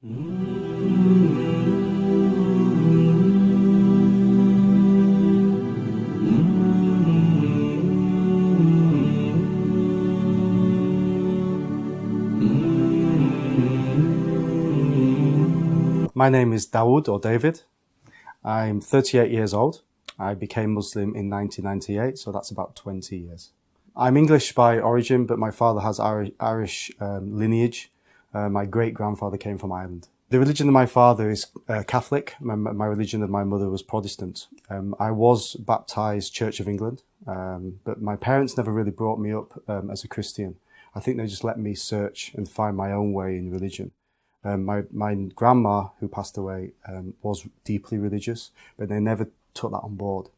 My name is Davud, or David. I'm 38 years old. I became Muslim in 1998, so that's about 20 years. I'm English by origin, but my father has Irish lineage. My great-grandfather came from Ireland. The religion of my father is Catholic. My religion of my mother was Protestant. I was baptized Church of England, but my parents never really brought me up as a Christian. I think they just let me search and find my own way in religion. My grandma, who passed away, was deeply religious, but they never took that on board.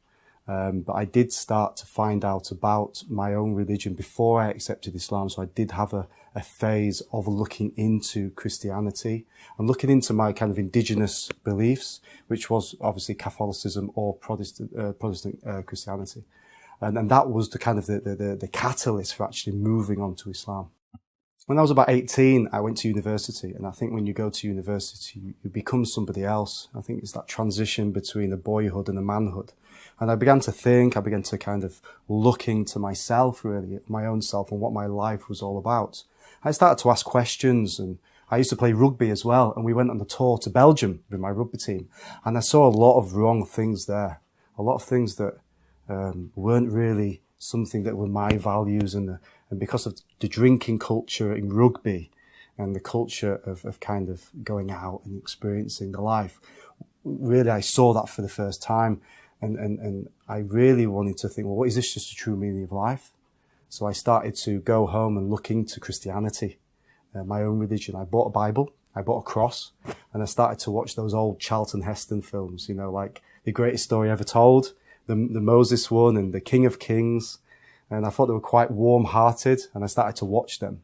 But I did start to find out about my own religion before I accepted Islam. So I did have a phase of looking into Christianity and looking into my kind of indigenous beliefs, which was obviously Catholicism or Protestant Christianity. And that was the kind of the catalyst for actually moving on to Islam. When I was about 18, I went to university, and I think when you go to university, you become somebody else. I think it's that transition between a boyhood and a manhood. And I began to think, I began to kind of look into myself, really, my own self and what my life was all about. I started to ask questions, and I used to play rugby as well, and we went on a tour to Belgium with my rugby team, and I saw a lot of wrong things there, a lot of things that weren't really something that were my values, and because of the drinking culture in rugby and the culture of kind of going out and experiencing the life, really I saw that for the first time, and I really wanted to think, well, what is this just the true meaning of life? So I started to go home and look into Christianity, my own religion. I bought a Bible, I bought a cross, and I started to watch those old Charlton Heston films, you know, like The Greatest Story Ever Told, the Moses one and the King of Kings. And I thought they were quite warm-hearted, and I started to watch them.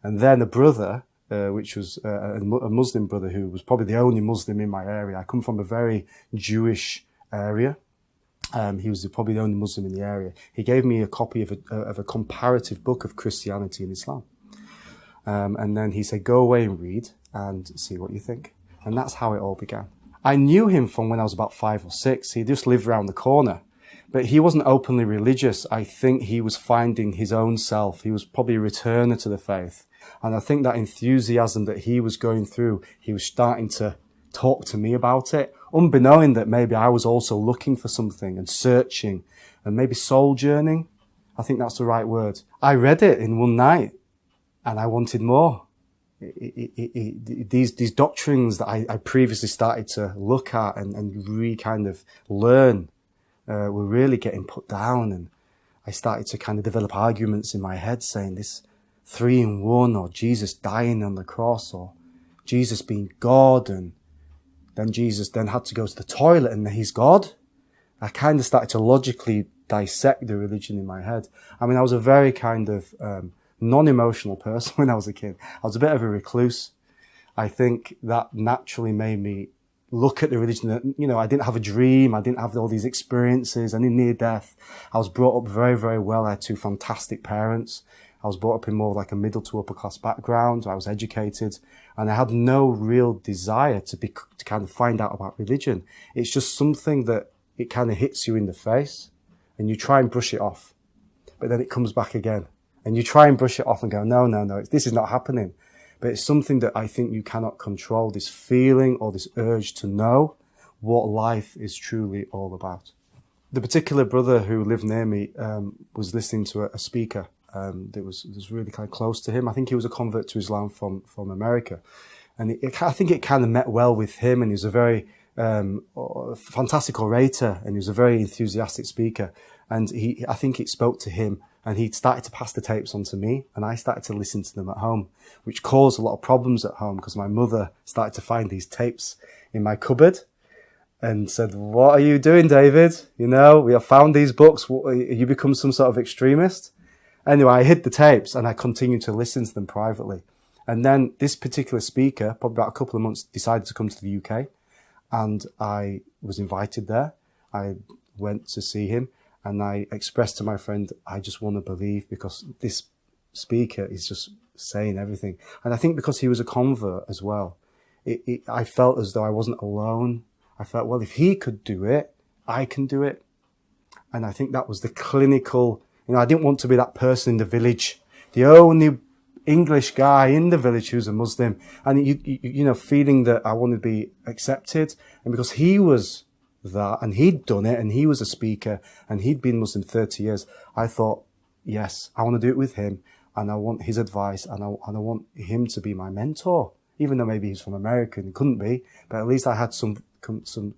And then a brother, which was a Muslim brother who was probably the only Muslim in my area. I come from a very Jewish area. He was probably the only Muslim in the area. He gave me a copy of a comparative book of Christianity and Islam. And then he said, go away and read and see what you think. And that's how it all began. I knew him from when I was about 5 or 6. He just lived around the corner. But he wasn't openly religious. I think he was finding his own self. He was probably a returner to the faith. And I think that enthusiasm that he was going through, he was starting to talk to me about it, unbeknown that maybe I was also looking for something and searching and maybe soul journeying. I think that's the right word. I read it in one night and I wanted more. These doctrines that I previously started to look at and kind of learn were really getting put down, and I started to kind of develop arguments in my head saying this 3 in 1, or Jesus dying on the cross, or Jesus being God, and then Jesus then had to go to the toilet and he's God. I kind of started to logically dissect the religion in my head. I mean, I was a very kind of non-emotional person when I was a kid. I was a bit of a recluse. I think that naturally made me look at the religion that, you know, I didn't have a dream. I didn't have all these experiences. I didn't near death. I was brought up very, very well. I had 2 fantastic parents. I was brought up in more like a middle to upper class background. I was educated, and I had no real desire to kind of find out about religion. It's just something that it kind of hits you in the face and you try and brush it off, but then it comes back again and you try and brush it off and go, no, this is not happening. But it's something that I think you cannot control, this feeling or this urge to know what life is truly all about. The particular brother who lived near me was listening to a speaker that was really kind of close to him. I think he was a convert to Islam from America. And I think it kind of met well with him, and he was a very fantastic orator, and he was a very enthusiastic speaker. And I think it spoke to him, and he started to pass the tapes on to me, and I started to listen to them at home, which caused a lot of problems at home because my mother started to find these tapes in my cupboard and said, "What are you doing, David? You know, we have found these books. You become some sort of extremist." Anyway, I hid the tapes and I continued to listen to them privately. And then this particular speaker, probably about a couple of months, decided to come to the UK, and I was invited there. I went to see him, and I expressed to my friend, I just want to believe, because this speaker is just saying everything. And I think because he was a convert as well, I felt as though I wasn't alone. I felt, well, if he could do it, I can do it. And I think that was the clinical, I didn't want to be that person in the village, the only English guy in the village who's a Muslim. And, feeling that I wanted to be accepted. And because he was that, and he'd done it, and he was a speaker, and he'd been Muslim 30 years, I thought, yes, I want to do it with him, and I want his advice, and I want him to be my mentor. Even though maybe he's from America and couldn't be, but at least I had some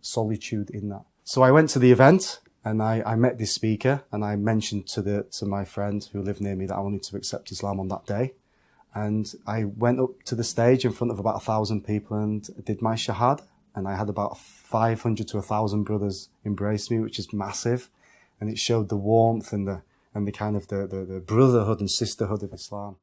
solitude in that. So I went to the event and I met this speaker, and I mentioned to my friend who lived near me that I wanted to accept Islam on that day. And I went up to the stage in front of about 1,000 people and did my shahada. And I had about 500 to 1,000 brothers embrace me, which is massive. And it showed the warmth and the kind of the brotherhood and sisterhood of Islam.